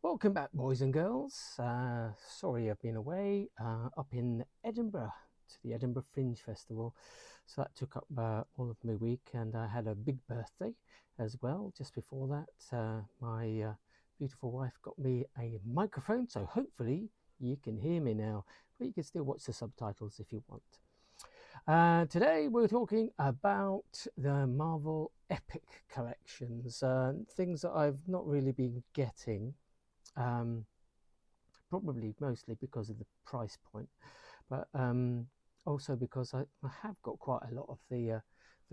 Welcome back, boys and girls. Sorry I've been away up in Edinburgh to the Edinburgh Fringe Festival. So that took up all of my week, and I had a big birthday as well. Just before that, my beautiful wife got me a microphone, so hopefully you can hear me now, but you can still watch the subtitles if you want. Today we're talking about the Marvel Epic collections, things that I've not really been getting. Probably mostly because of the price point, but also because I have got quite a lot of the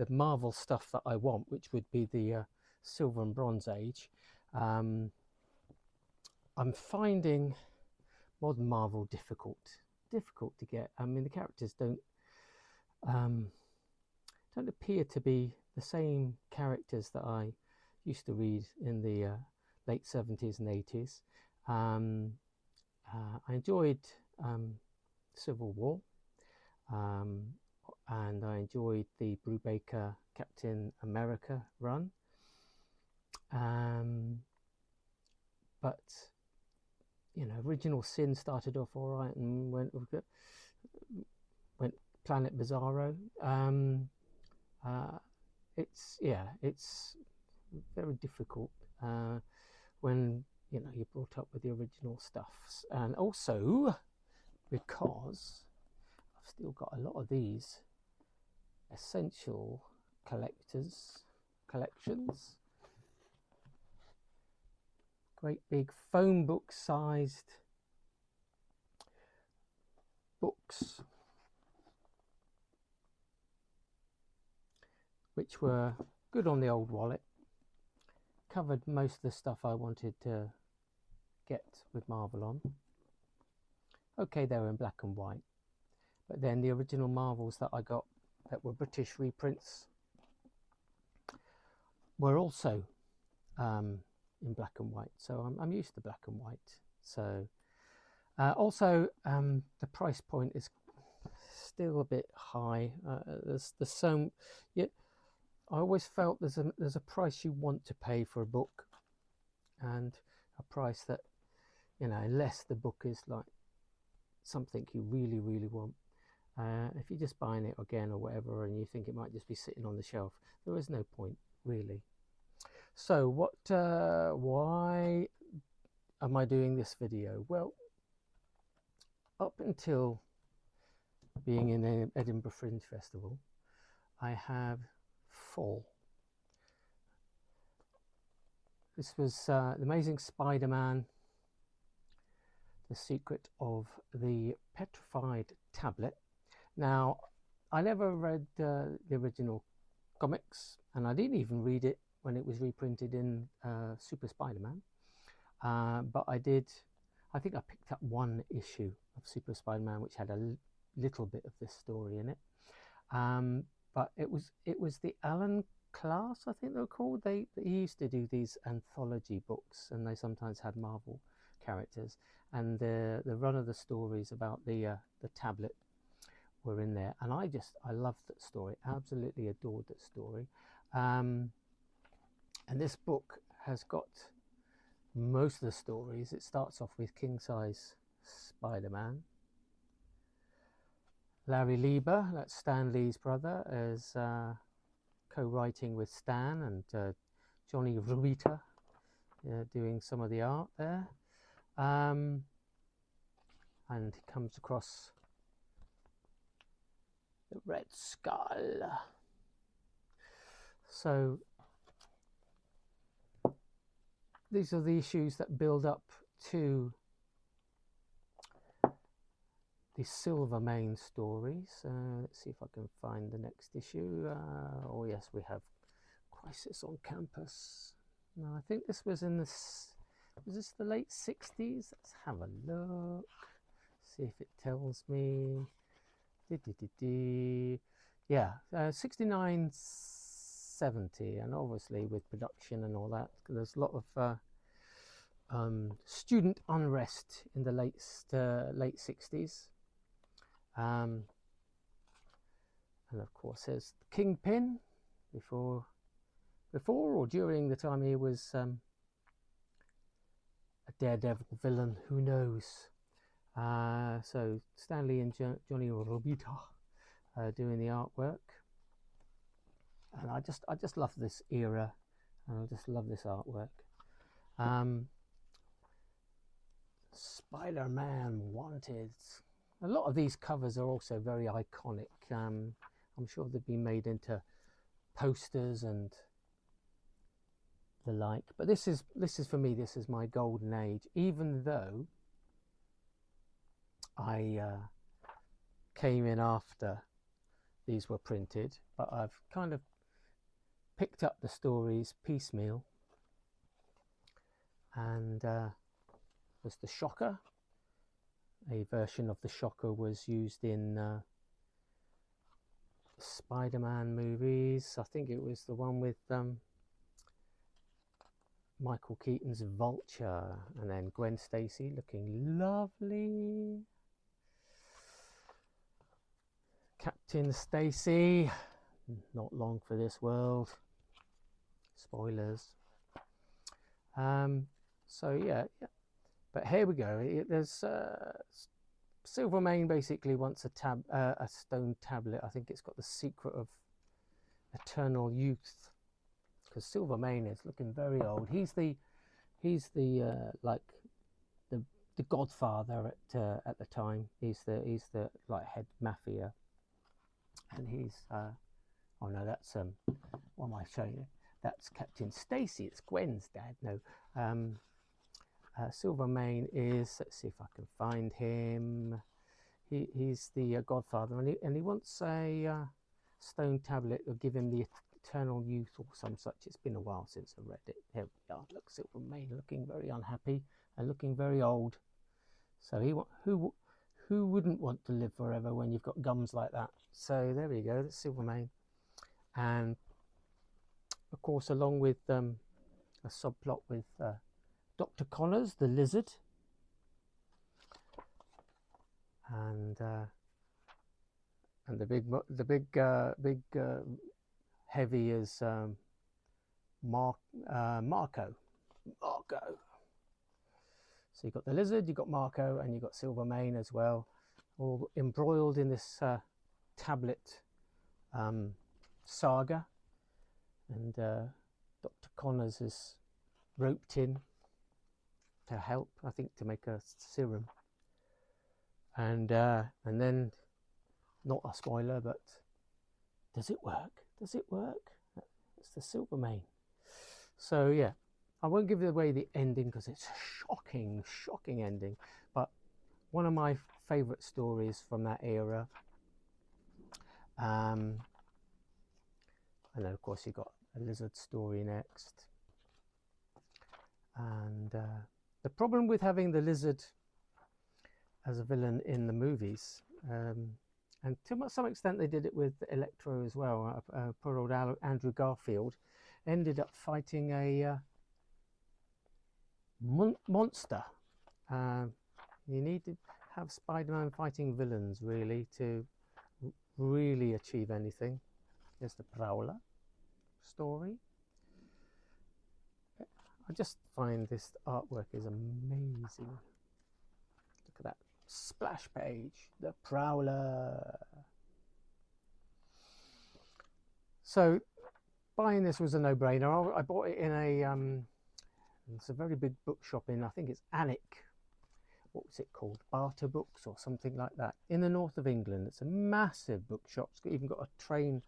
Marvel stuff that I want, which would be the Silver and Bronze Age. I'm finding modern Marvel difficult to get. I mean, the characters don't appear to be the same characters that I used to read in the late 70s and 80s. I enjoyed Civil War, and I enjoyed the Brubaker Captain America run, but you know, Original Sin started off all right and went Planet Bizarro. It's very difficult when you're brought up with the original stuff, and also because I've still got a lot of these essential collections, great big phone book sized books, which were good on the old wallet, covered most of the stuff I wanted to get with Marvel on. Okay, they were in black and white, but then the original Marvels that I got that were British reprints were also in black and white, so I'm used to black and white. So also the price point is still a bit high. There's so I always felt there's a price you want to pay for a book, and a price that, unless the book is like something you really, really want. If you're just buying it again or whatever, and you think it might just be sitting on the shelf, there is no point really. So why am I doing this video? Well, up until being in the Edinburgh Fringe Festival, I have full. This was The Amazing Spider-Man, The Secret of the Petrified Tablet. Now, I never read the original comics, and I didn't even read it when it was reprinted in Super Spider-Man. But I think I picked up one issue of Super Spider-Man which had a little bit of this story in it. But it was the Alan Class, I think they were called. He used to do these anthology books, and they sometimes had Marvel characters, and the run of the stories about the tablet were in there, and I loved that story, absolutely adored that story. And this book has got most of the stories. It starts off with King Size Spider-Man. Larry Lieber, that's Stan Lee's brother, is co-writing with Stan, and Johnny Romita doing some of the art there. And he comes across the Red Skull. So these are the issues that build up to the Silver main stories. Let's see if I can find the next issue. Oh yes, we have Crisis on Campus. No, I think this was in was this the late 60s? Let's have a look, see if it tells me. Yeah, 69, 70, and obviously with production and all that, there's a lot of student unrest in the late 60s. And of course there's Kingpin before or during the time he was a Daredevil villain, who knows? So Stanley and Johnny Robita doing the artwork, and I just love this era, and I just love this artwork. Spider-Man Wanted. A lot of these covers are also very iconic. I'm sure they've been made into posters and the like, but this is for me, this is my golden age, even though I came in after these were printed, but I've kind of picked up the stories piecemeal. And was the Shocker. A version of the Shocker was used in Spider-Man movies. I think it was the one with Michael Keaton's Vulture, and then Gwen Stacy looking lovely. Captain Stacy, not long for this world. Spoilers. So yeah, but here we go. There's Silvermane basically wants a stone tablet. I think it's got the secret of eternal youth, because Silvermane is looking very old. He's the like the godfather at the time. He's the like head mafia, and he's oh no, that's what am I showing you? That's Captain Stacy. It's Gwen's dad. No, Silvermane is, let's see if I can find him. He's the godfather, and he wants a stone tablet to give him the eternal youth or some such. It's been a while since I read it. Here we are. Look, Silvermane looking very unhappy and looking very old. So who wouldn't want to live forever when you've got gums like that? So there we go. That's Silvermane, and of course, along with a subplot with Dr. Connors, the lizard, and the big heavy is Marco. So you've got the lizard, you've got Marco, and you've got Silvermane as well, all embroiled in this tablet saga. And Dr. Connors is roped in to help, I think, to make a serum. And then, not a spoiler, but does it work? Does it work? It's the Silvermane. So yeah, I won't give away the ending because it's a shocking ending. But one of my favourite stories from that era. And then of course you've got a lizard story next. And the problem with having the lizard as a villain in the movies, and to some extent they did it with Electro as well. Poor old Andrew Garfield ended up fighting a monster. You need to have Spider-Man fighting villains really to really achieve anything. There's the Prowler story. I just find this artwork is amazing. Look at that splash page, the Prowler. So buying this was a no-brainer. I bought it in a it's a very big bookshop in, I think it's Alnwick. What was it called? Barter Books or something like that, in the north of England. It's a massive bookshop. It's even got a train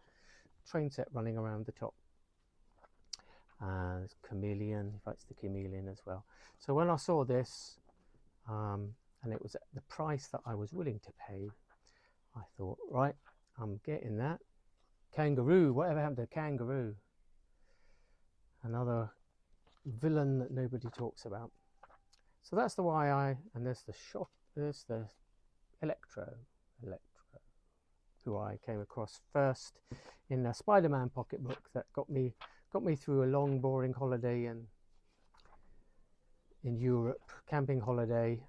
set running around the top. There's Chameleon, he fights the Chameleon as well. So when I saw this, and it was at the price that I was willing to pay, I thought, right, I'm getting that. Kangaroo, whatever happened to Kangaroo? Another villain that nobody talks about. So that's the why and there's the Electro, who I came across first in a Spider-Man pocketbook that got me through a long, boring holiday in Europe, camping holiday,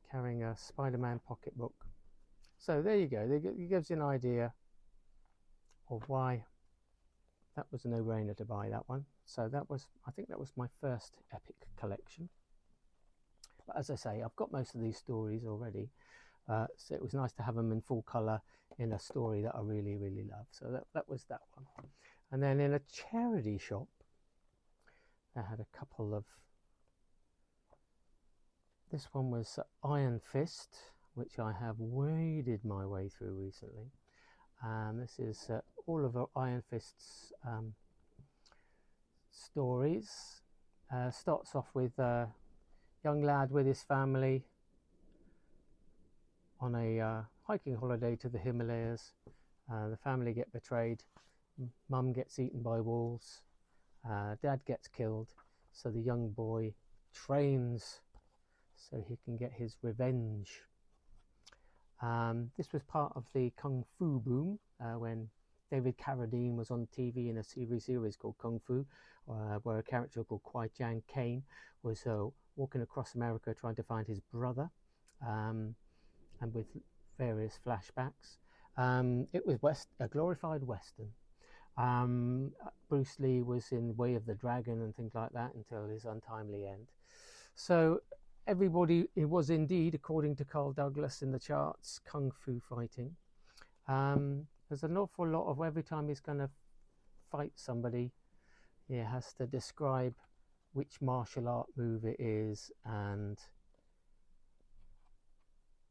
carrying a Spider-Man pocketbook. So there you go. It gives you an idea of why that was a no-brainer to buy that one. So that was, I think that was my first Epic collection. But as I say, I've got most of these stories already, so it was nice to have them in full colour in a story that I really, really love. So that was that one. And then in a charity shop, they had a couple of, this one was Iron Fist, which I have waded my way through recently. This is all of Iron Fist's stories. Starts off with a young lad with his family on a hiking holiday to the Himalayas. The family get betrayed. Mum gets eaten by wolves. Dad gets killed. So the young boy trains so he can get his revenge. This was part of the Kung Fu boom when David Carradine was on TV in a series called Kung Fu, where a character called Kwai Chang Caine was walking across America trying to find his brother, and with various flashbacks. It was a glorified Western. Bruce Lee was in Way of the Dragon and things like that until his untimely end. So everybody, it was indeed, according to Carl Douglas in the charts, Kung Fu fighting. There's an awful lot of, every time he's going to fight somebody, he has to describe which martial art move it is, and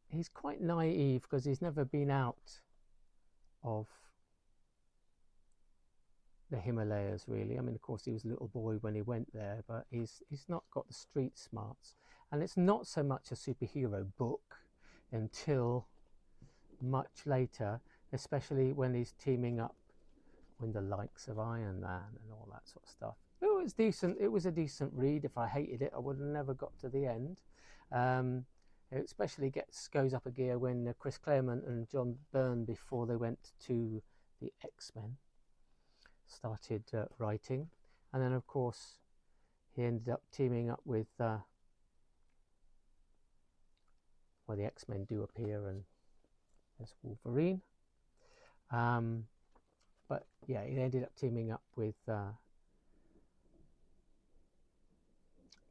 he's quite naive because he's never been out of the Himalayas really. I mean, of course he was a little boy when he went there, but he's not got the street smarts, and it's not so much a superhero book until much later, especially when he's teaming up with the likes of Iron Man and all that sort of stuff. It was decent. It was a decent read. If I hated it, I would have never got to the end. It especially goes up a gear when Chris Claremont and John Byrne, before they went to the X-Men, started writing. And then of course he ended up teaming up with well, the X-Men do appear, and there's Wolverine, but yeah, he ended up teaming up with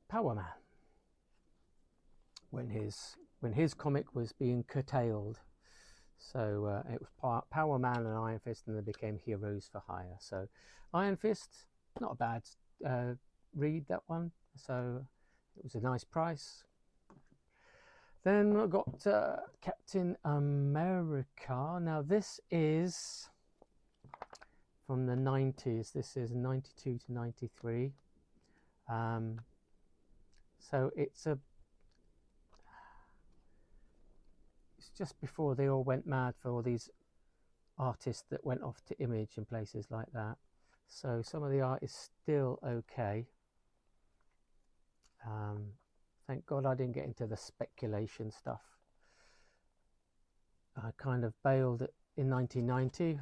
Power Man when his comic was being curtailed. So it was Power Man and Iron Fist, and they became Heroes for Hire. So Iron Fist, not a bad read, that one. So it was a nice price. Then I got Captain America. Now this is from the 90s. This is 92 to 93. So it's just before they all went mad for all these artists that went off to Image and places like that. So some of the art is still okay. Thank God I didn't get into the speculation stuff. I kind of bailed in 1990.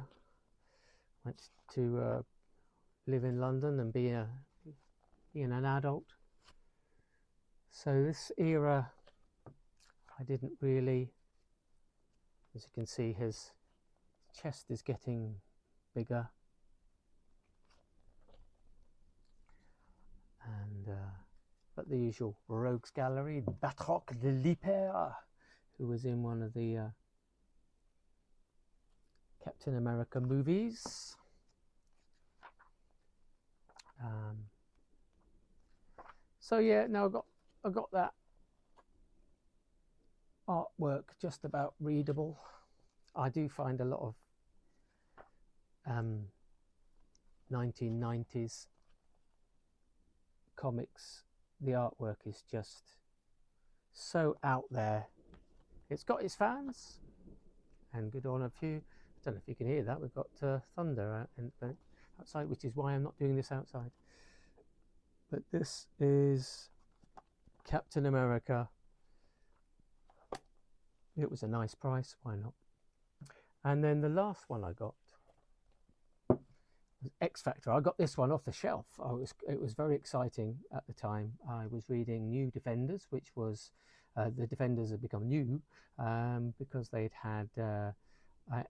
Went to live in London and being an adult. So this era, I didn't really. As you can see, his chest is getting bigger, and but the usual rogues gallery, Batroc de l'Hyper, who was in one of the Captain America movies. So yeah, now I got that artwork just about readable. I do find a lot of 1990s comics, the artwork is just so out there. It's got its fans, and good on a few. I don't know if you can hear that. We've got thunder outside, which is why I'm not doing this outside. But this is Captain America. It was a nice price, why not? And then the last one I got was X Factor. I got this one off the shelf. It was very exciting at the time. I was reading New Defenders, which was the Defenders had become new because they'd had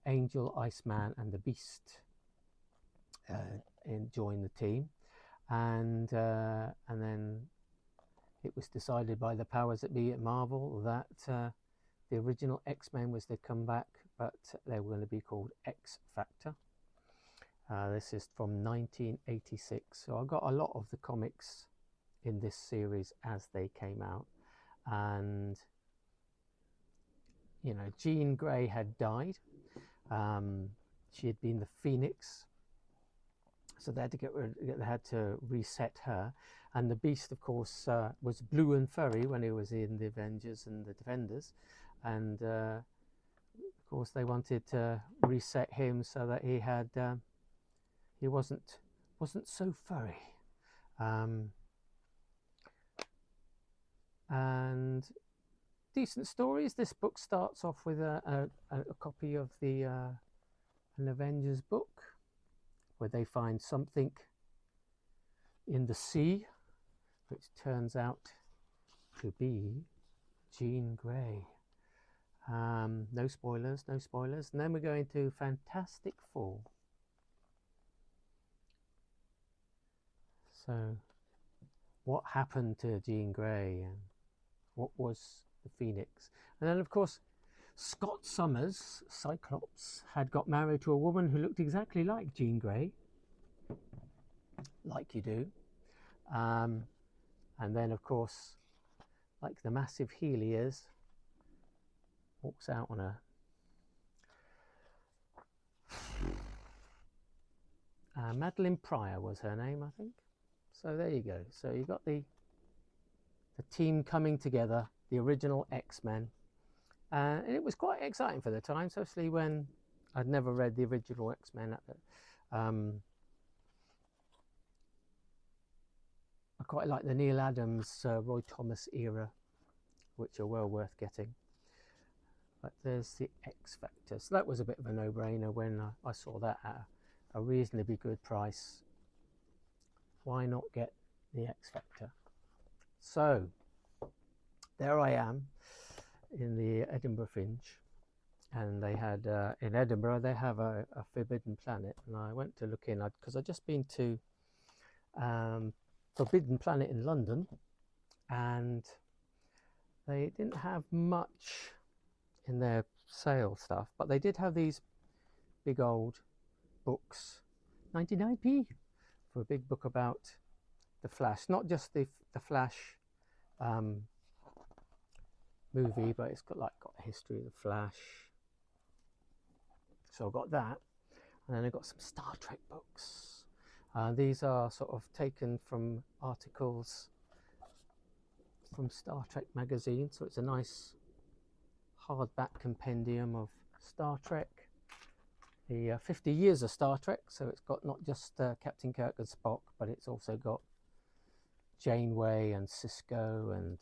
Angel, Iceman and the Beast join the team, and then it was decided by the powers that be at Marvel that the original X-Men was to come back, but they were going to be called X Factor. This is from 1986, so I got a lot of the comics in this series as they came out. And you know, Jean Grey had died. She had been the Phoenix, so they had to reset her. And the Beast, of course, was blue and furry when he was in the Avengers and the Defenders, and of course they wanted to reset him so that he had he wasn't so furry. And decent stories. This book starts off with a copy of the an Avengers book where they find something in the sea, which turns out to be Jean Grey. No spoilers, no spoilers. And then we're going to Fantastic Four. So, what happened to Jean Grey, and what was the Phoenix? And then, of course, Scott Summers, Cyclops, had got married to a woman who looked exactly like Jean Grey, like you do. And then, of course, like the massive heel he is, walks out on her. Madeline Pryor was her name, I think. So there you go. So you got the team coming together, the original X-Men. And it was quite exciting for the time, especially when I'd never read the original X-Men. I quite like the Neil Adams, Roy Thomas era, which are well worth getting. But there's the X Factor. So that was a bit of a no-brainer when I saw that at a reasonably good price. Why not get the X Factor? So there I am in the Edinburgh Fringe, and they had in Edinburgh they have a Forbidden Planet, and I went to look in because I'd just been to Forbidden Planet in London, and they didn't have much in their sale stuff, but they did have these big old books, 99p for a big book about the Flash, not just the Flash movie, but it's got a history of the Flash. So I got that, and then I got some Star Trek books. These are sort of taken from articles from Star Trek magazine, so it's a nice hardback compendium of Star Trek, the 50 years of Star Trek. So it's got not just Captain Kirk and Spock, but it's also got Janeway and Cisco and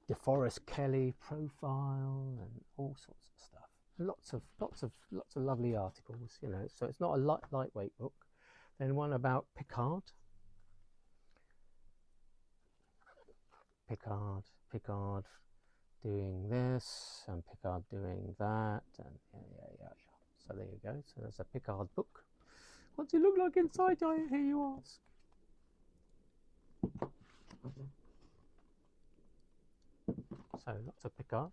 DeForest Kelley profile and all sorts of stuff. Lots of lovely articles, you know. So it's not a lightweight book. Then one about Picard doing this and Picard doing that, and yeah. So there you go. So there's a Picard book. What's it look like inside, I hear you ask? So lots of Picard.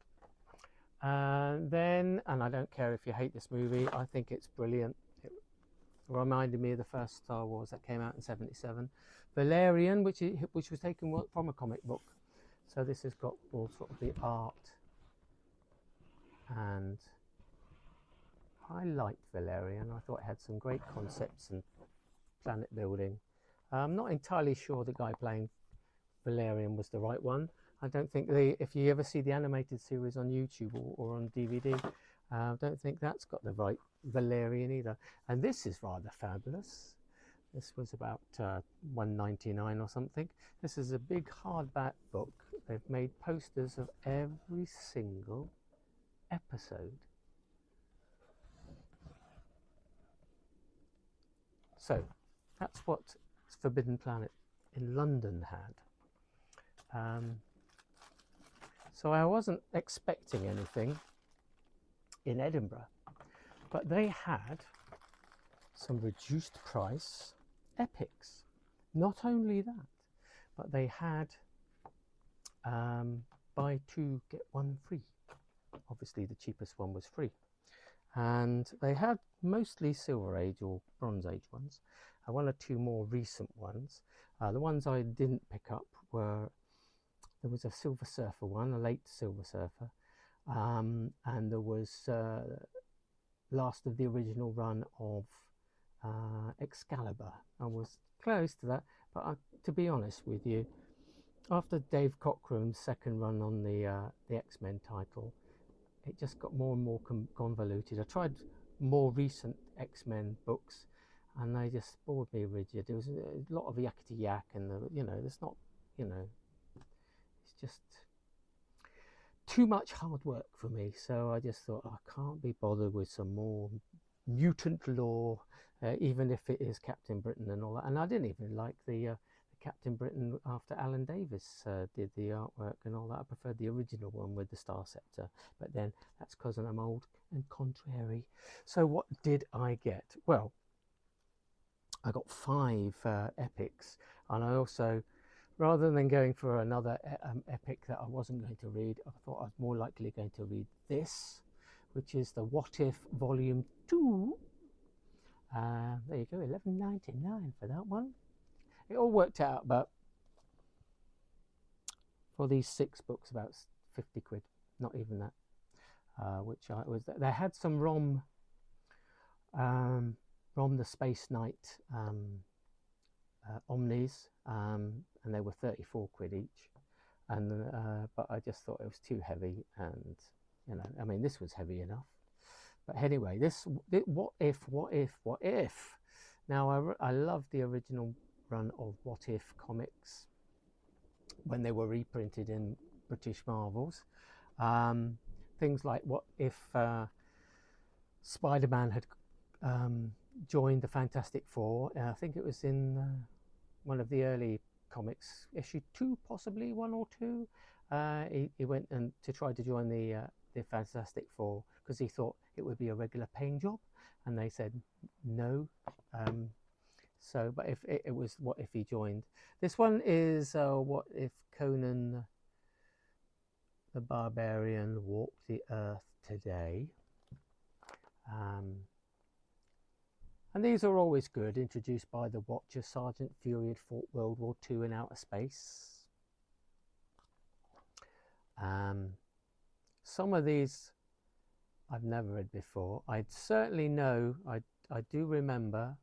Then, and I don't care if you hate this movie, I think it's brilliant. It reminded me of the first Star Wars that came out in '77. Valerian, which was taken from a comic book. So this has got all sort of the art, and I liked Valerian. I thought it had some great concepts and planet building. I'm not entirely sure the guy playing Valerian was the right one. I don't think if you ever see the animated series on YouTube or on DVD, I don't think that's got the right Valerian either. And this is rather fabulous. This was about $1.99 or something. This is a big hardback book. They've made posters of every single episode. So that's what Forbidden Planet in London had. So I wasn't expecting anything in Edinburgh, but they had some reduced price epics. Not only that, but they had buy two get one free. Obviously the cheapest one was free, and they had mostly Silver Age or Bronze Age ones, one or two more recent ones. The ones I didn't pick up were, there was a Silver Surfer one, a late Silver Surfer, and there was last of the original run of Excalibur. I was close to that, but to be honest with you, after Dave Cochrum's second run on the X-Men title, it just got more and more convoluted. I tried more recent X-Men books, and they just bored me rigid. There was a lot of yakety yak, and there's not, it's just too much hard work for me. So I just thought, I can't be bothered with some more mutant lore, even if it is Captain Britain and all that. And I didn't even like the Captain Britain after Alan Davis did the artwork and all that. I preferred the original one with the Star Scepter, but then that's because I'm old and contrary. So what did I get? Well, I got 5 epics, and I also, rather than going for another epic that I wasn't going to read, I thought I was more likely going to read this, which is the What If Volume 2. There you go, $11.99 for that one. It all worked out about, for these 6 books, about 50 quid, not even that. Which they had some Rom the Space Knight Omnis, and they were 34 quid each. And but I just thought it was too heavy, and I mean, this was heavy enough. But anyway, this what if. Now I love the original run of What If comics when they were reprinted in British Marvels. Things like what if Spider-Man had joined the Fantastic Four. I think it was in one of the early comics, issue 2, possibly 1 or 2. He went and to try to join the Fantastic Four because he thought it would be a regular paying job, and they said no. So, but if it was, what if he joined? This one is what if Conan the Barbarian walked the earth today. And these are always good, introduced by the Watcher. Sergeant Fury had fought World War II in outer space. Some of these I've never read before. I certainly know, I do remember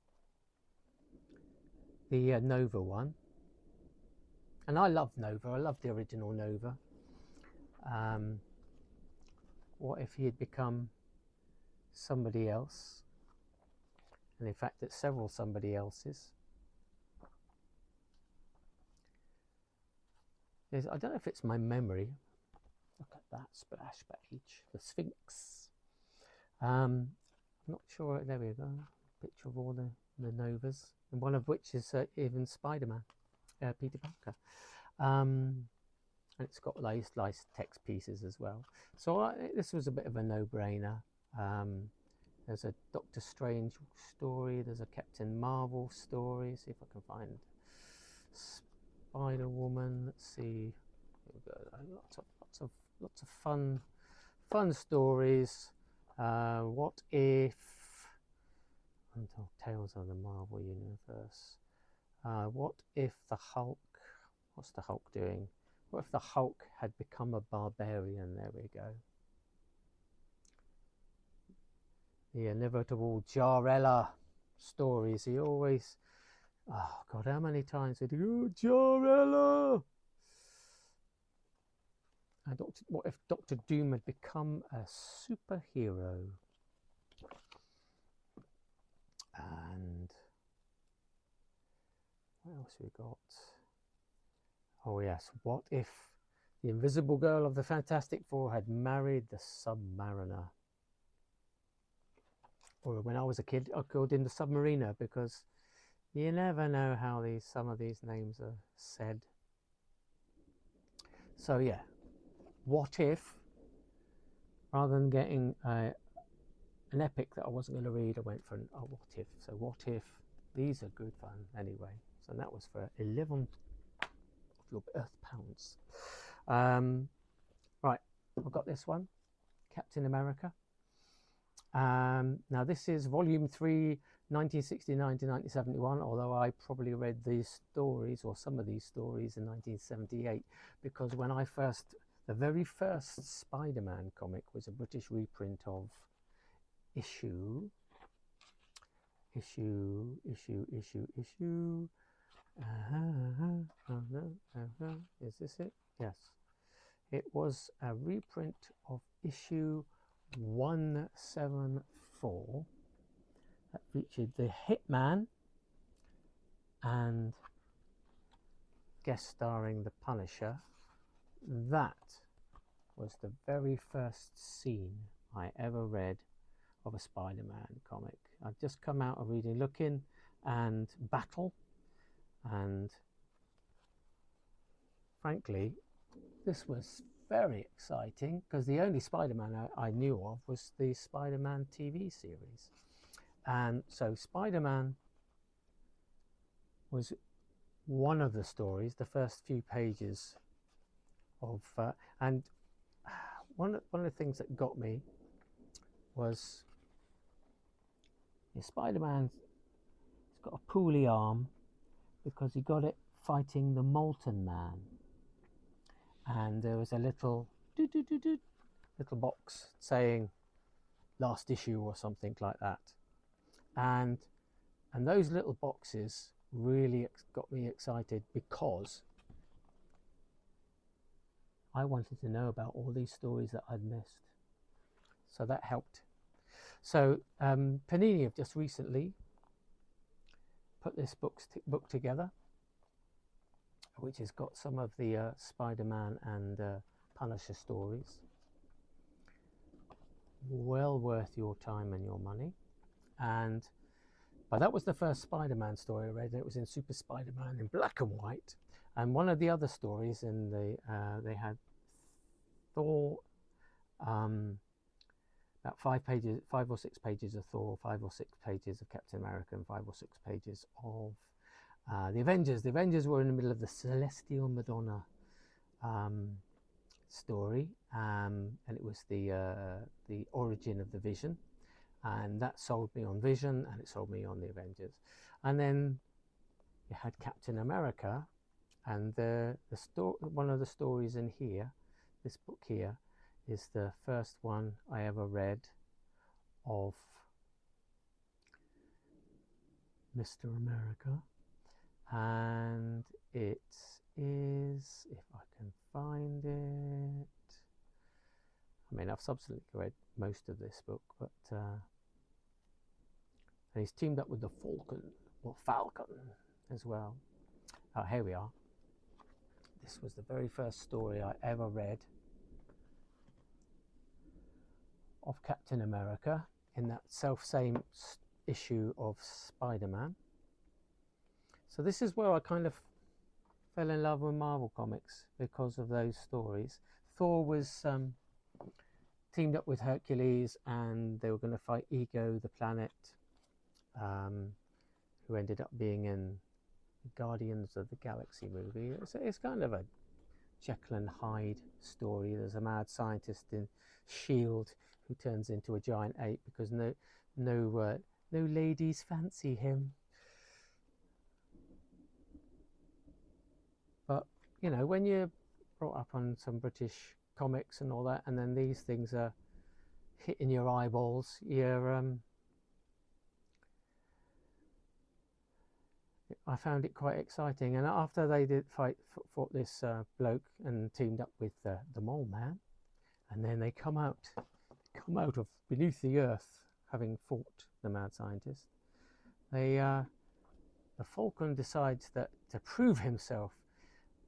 the Nova one. And I love Nova, I love the original Nova. What if he had become somebody else? And in fact, it's several somebody else's. I don't know if it's my memory. Look at that splash page, the Sphinx. I'm not sure. There we go. Picture of all the Novas, and one of which is even Spider-Man, Peter Parker. And it's got nice text pieces as well. So this was a bit of a no-brainer. There's a Doctor Strange story. There's a Captain Marvel story. See if I can find Spider-Woman. Let's see. Here we go. Lots of fun stories. What if? Untold Tales of the Marvel Universe. What if the Hulk? What's the Hulk doing? What if the Hulk had become a barbarian? There we go. The inevitable Jarella stories. He always, oh God, how many times did he go, Jarella? And what if Doctor Doom had become a superhero? And what else we got? Oh yes, what if the Invisible Girl of the Fantastic Four had married the Submariner? Or when I was a kid, I called him the Submariner, because you never know how some of these names are said. So yeah, what if, rather than getting a an epic that I wasn't going to read, I went for a what if. So what if, these are good fun anyway. So that was for 11 of your Earth pounds. Right, I've got this one, Captain America. Now this is volume 3, 1969 to 1971, although I probably read these stories, or some of these stories, in 1978, because when the very first Spider-Man comic was a British reprint of issue. Is this it? Yes. It was a reprint of issue 174 that featured the Hitman and guest starring the Punisher. That was the very first scene I ever read of a Spider-Man comic. I'd just come out of reading Looking and Battle, and frankly this was very exciting because the only Spider-Man I knew of was the Spider-Man TV series. And so Spider-Man was one of the stories, the first few pages of, and one of the things that got me was Spider-Man's got a poorly arm because he got it fighting the Molten Man. And there was a little box saying last issue or something like that. And those little boxes really got me excited because I wanted to know about all these stories that I'd missed. So that helped. So Panini have just recently put this book together, which has got some of the Spider-Man and Punisher stories. Well worth your time and your money. But that was the first Spider-Man story I read, and it was in Super Spider-Man in black and white. And one of the other stories in they had Thor, about 5 or 6 pages of Thor, 5 or 6 pages of Captain America, and 5 or 6 pages of the Avengers. The Avengers were in the middle of the Celestial Madonna story, and it was the origin of the Vision, and that sold me on Vision, and it sold me on the Avengers. And then you had Captain America, and one of the stories in here, this book here, is the first one I ever read of Mr. America, and it is, if I can find it, I mean I've subsequently read most of this book, but and he's teamed up with the Falcon as well. Here we are. This was the very first story I ever read of Captain America in that same issue of Spider-Man. So this is where I kind of fell in love with Marvel Comics, because of those stories. Thor was teamed up with Hercules, and they were going to fight Ego the planet, who ended up being in Guardians of the Galaxy movie. It's kind of a Jekyll and Hyde story. There's a mad scientist in S.H.I.E.L.D. who turns into a giant ape because no ladies fancy him. But you know, when you're brought up on some British comics and all that, and then these things are hitting your eyeballs, I found it quite exciting. And after they did fought this bloke and teamed up with the Mole Man, and then they come out of beneath the earth, having fought the mad scientist, the Falcon decides that to prove himself,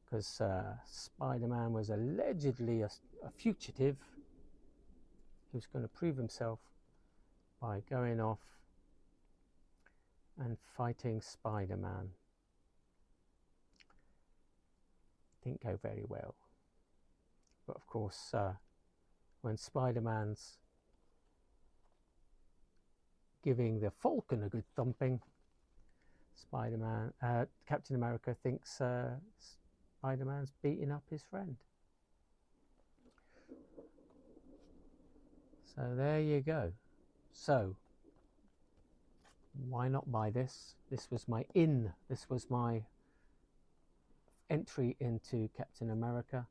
because Spider-Man was allegedly a fugitive, he was going to prove himself by going off and fighting Spider-Man. Didn't go very well. But of course, when Spider-Man's giving the Falcon a good thumping. Spider-Man, Captain America thinks Spider-Man's beating up his friend. So there you go. So why not buy this? This was my entry into Captain America,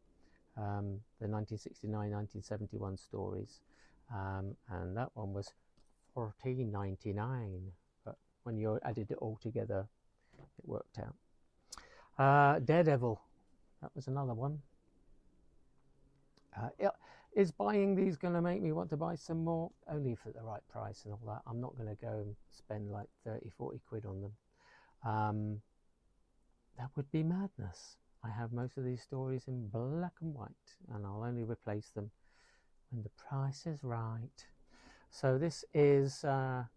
the 1969-1971 stories, and that one was $14.99, but when you added it all together, it worked out. Daredevil, that was another one. Is buying these going to make me want to buy some more? Only for the right price and all that. I'm not going to go and spend like 30-40 quid on them. That would be madness. I have most of these stories in black and white, and I'll only replace them when the price is right. So this is Volume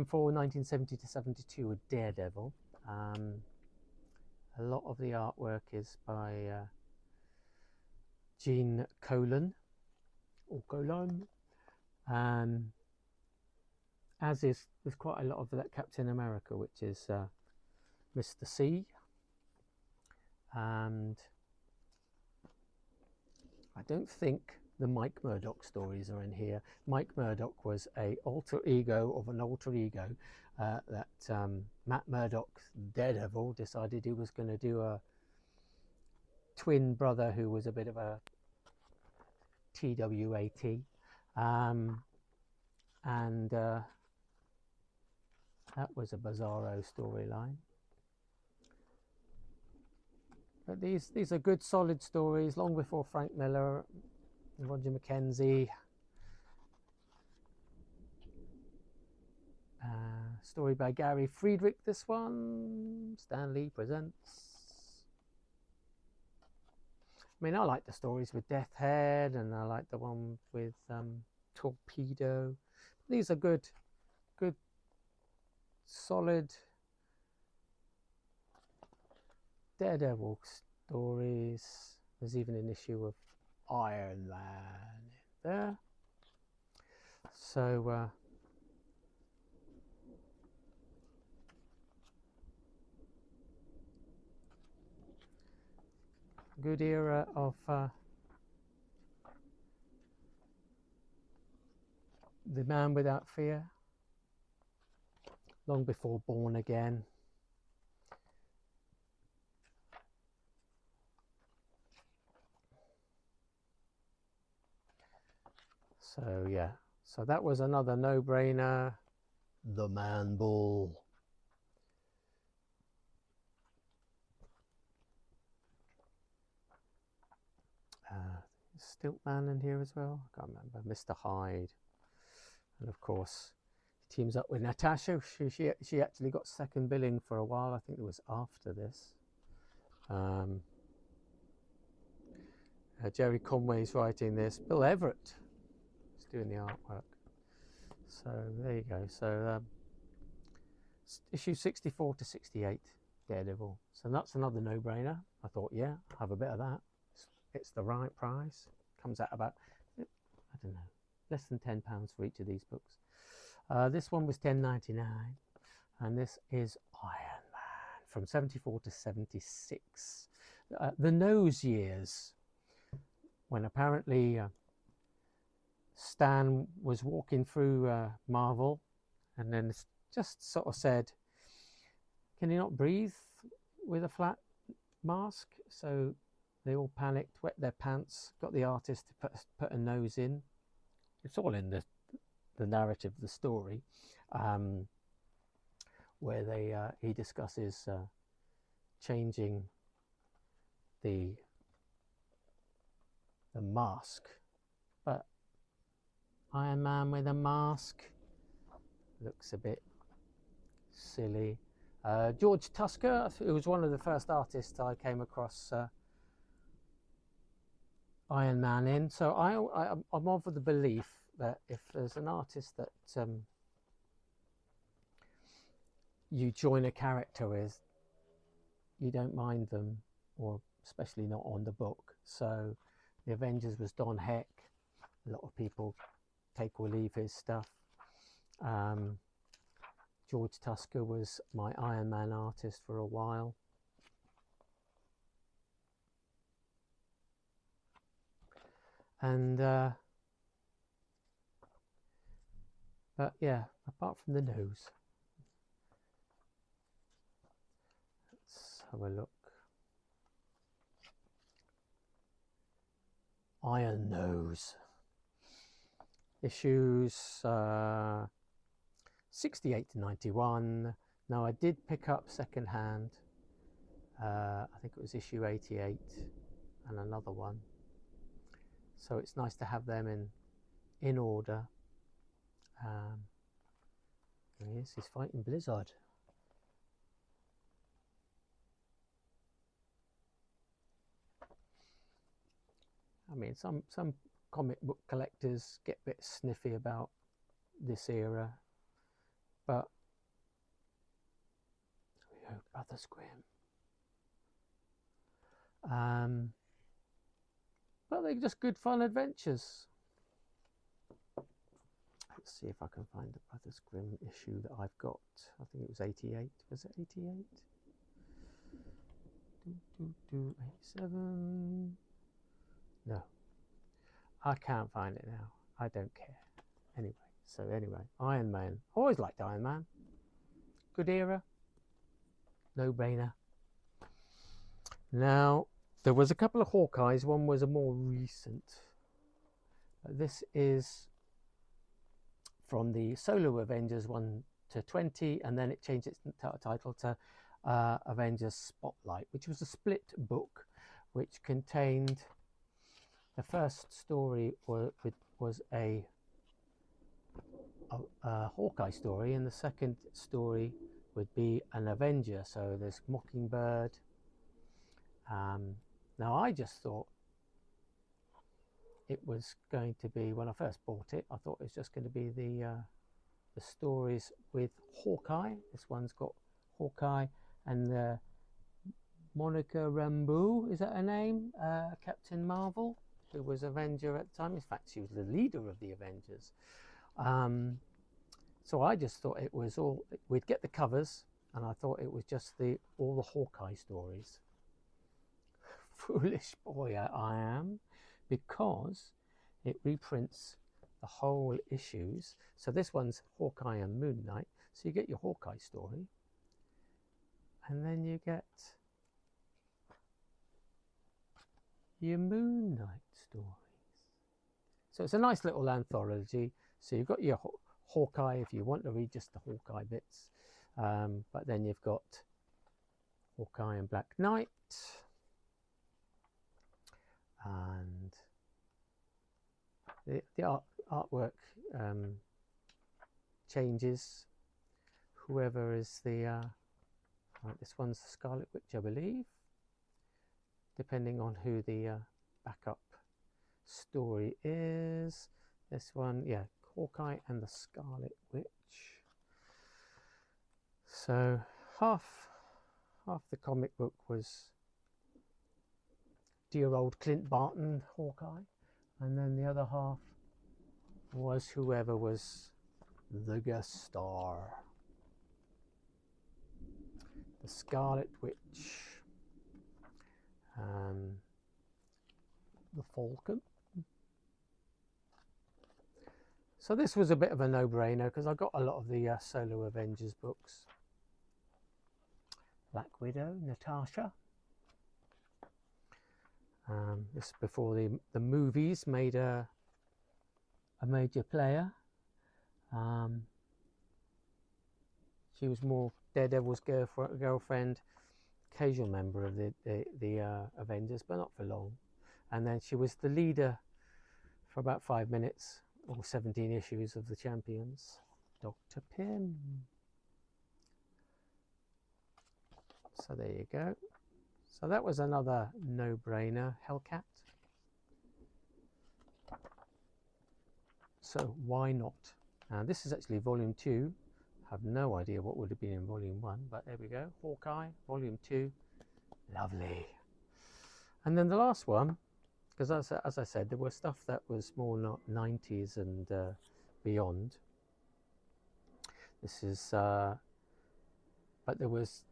4, 1970 to 72 of Daredevil. A lot of the artwork is by Gene Colan, as is there's quite a lot of that Captain America, which is Mr. C. And I don't think the Mike Murdock stories are in here. Mike Murdock was an alter ego of an alter ego that Matt Murdock, Daredevil, decided he was going to do a twin brother who was a bit of a TWAT, and that was a bizarro storyline. But these are good, solid stories, long before Frank Miller and Roger Mackenzie. Story by Gary Friedrich, this one. Stan Lee presents. I mean, I like the stories with Death Head, and I like the one with Torpedo. These are good, solid Daredevil stories. There's even an issue of Iron Man in there. So good era of The Man Without Fear, long before Born Again. So yeah, so that was another no-brainer. The Man Bull. Stiltman in here as well. I can't remember. Mr. Hyde, and of course he teams up with Natasha. She actually got second billing for a while. I think it was after this. Jerry Conway's writing this. Bill Everett is doing the artwork. So there you go. So issue 64 to 68, Daredevil. So that's another no-brainer. I thought, yeah, have a bit of that. It's the right price. Comes out about, I don't know, less than £10 for each of these books. This one was $10.99, and this is Iron Man from 74 to 76. The Nose years, when apparently Stan was walking through Marvel, and then just sort of said, "Can you not breathe with a flat mask?" So they all panicked, wet their pants, got the artist to put a nose in. It's all in the narrative of the story, where he discusses changing the mask. But Iron Man with a mask looks a bit silly. George Tusker, who was one of the first artists I came across Iron Man in. So I'm of the belief that if there's an artist that you join a character with, you don't mind them, or especially not on the book. So the Avengers was Don Heck, a lot of people take or leave his stuff. George Tusker was my Iron Man artist for a while. And but yeah, apart from the nose, let's have a look. Iron Nose. Issues 68 to 91. Now I did pick up second hand. I think it was issue 88 and another one. So it's nice to have them in order. Yes, he's fighting Blizzard. I mean, some comic book collectors get a bit sniffy about this era, but we go Brothers Grimm. But they're just good fun adventures. Let's see if I can find the Brothers Grimm issue that I've got. I think it was 88. Was it 88? 87. No, I can't find it now. I don't care. Anyway, Iron Man. Always liked Iron Man. Good era. No brainer. Now, there was a couple of Hawkeyes. One was a more recent. This is from the Solo Avengers 1 to 20, and then it changed its title to Avengers Spotlight, which was a split book which contained the first story was a Hawkeye story, and the second story would be an Avenger. So there's Mockingbird. Now I just thought it was going to be, when I first bought it, I thought it was just going to be the stories with Hawkeye. This one's got Hawkeye and Monica Rambeau, is that her name? Captain Marvel, who was Avenger at the time. In fact, she was the leader of the Avengers. So I just thought it was all, we'd get the covers, and I thought it was just all the Hawkeye stories. Foolish boy I am, because it reprints the whole issues. So this one's Hawkeye and Moon Knight. So you get your Hawkeye story, and then you get your Moon Knight stories. So it's a nice little anthology. So you've got your Hawkeye if you want to read just the Hawkeye bits, but then you've got Hawkeye and Black Knight, and the artwork changes. Whoever is the right, this one's the Scarlet Witch, I believe, depending on who the backup story is. This one, yeah, Hawkeye and the Scarlet Witch. So half the comic book was dear old Clint Barton Hawkeye, and then the other half was whoever was the guest star, the Scarlet Witch, the Falcon. So this was a bit of a no-brainer because I got a lot of the Solo Avengers books. Black Widow, Natasha. This is before the movies made a major player. She was more Daredevil's girlfriend, occasional member of the Avengers, but not for long. And then she was the leader for about 5 minutes, or 17 issues of the Champions, Dr. Pym. So there you go. So that was another no-brainer, Hellcat. So why not? Now this is actually volume 2. I have no idea what would have been in volume 1, but there we go. Hawkeye, volume 2. Lovely. And then the last one because as I said, there was stuff that was more not 90s and beyond. This is, but there was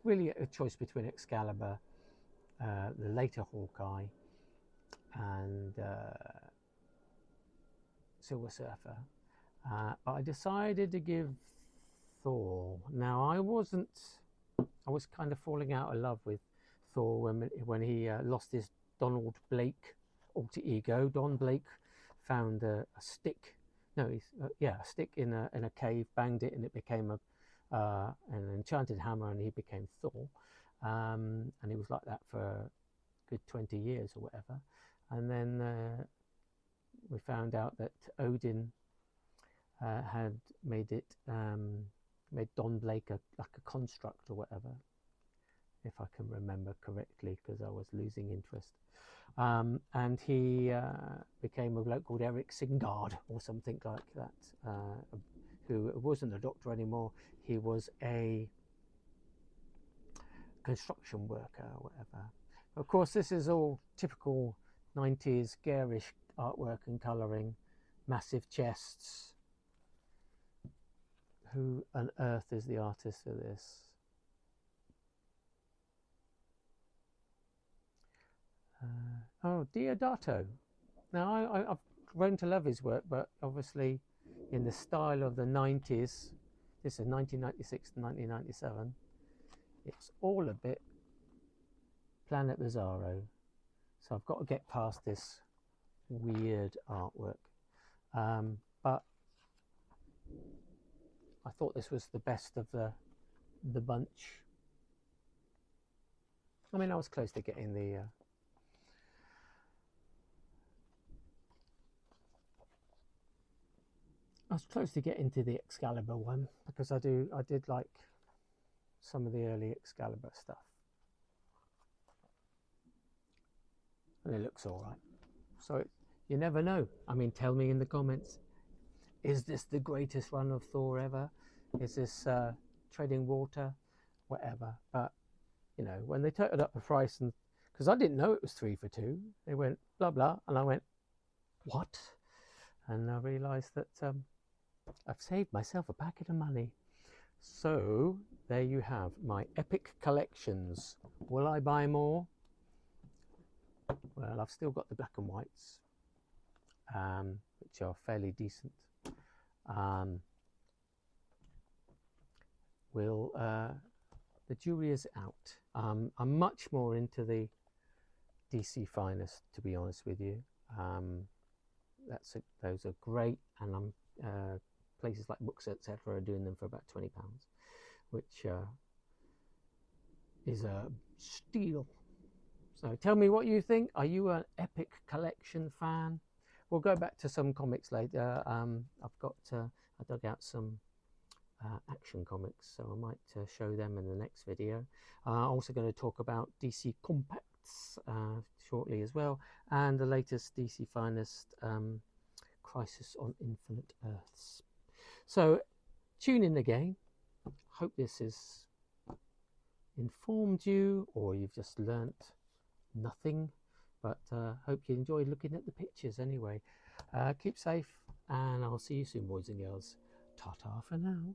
really a choice between Excalibur, the later Hawkeye, and Silver Surfer. But I decided to give Thor. Now I was kind of falling out of love with Thor when he lost his Donald Blake alter ego. Don Blake found a stick. No, a stick in a cave, banged it, and it became an enchanted hammer, and he became Thor. And he was like that for a good 20 years or whatever. And then we found out that Odin had made Don Blake like a construct or whatever, if I can remember correctly, because I was losing interest. And he became a bloke called Eric Singard or something like that, who wasn't a doctor anymore. He was a construction worker or whatever. Of course, this is all typical 90s garish artwork and colouring, massive chests. Who on earth is the artist for this? Oh, Diodato. Now, I've grown to love his work, but obviously in the style of the 90s, this is 1996 to 1997, it's all a bit Planet Bizarro. So I've got to get past this weird artwork. But I thought this was the best of the bunch. I mean, I was close to getting the to the Excalibur one, because I did like some of the early Excalibur stuff, and it looks all right. So you never know. I mean, tell me in the comments, is this the greatest run of Thor ever? Is this treading water? Whatever. But you know, when they totaled up the price, and because I didn't know it was 3 for 2, they went blah blah, and I went, what? And I realised that I've saved myself a packet of money. So there you have my epic collections. Will I buy more? Well, I've still got the black and whites, which are fairly decent. The jury is out. I'm much more into the DC Finest, to be honest with you. Those are great, and places like Books etc. are doing them for about £20, which is a steal. So tell me what you think. Are you an epic collection fan? We'll go back to some comics later. I dug out some action comics, so I might show them in the next video. I'm also going to talk about DC Compacts shortly as well, and the latest DC Finest Crisis on Infinite Earths. So tune in again. Hope this has informed you, or you've just learnt nothing, but hope you enjoyed looking at the pictures anyway. Keep safe, and I'll see you soon, boys and girls. Ta-ta for now.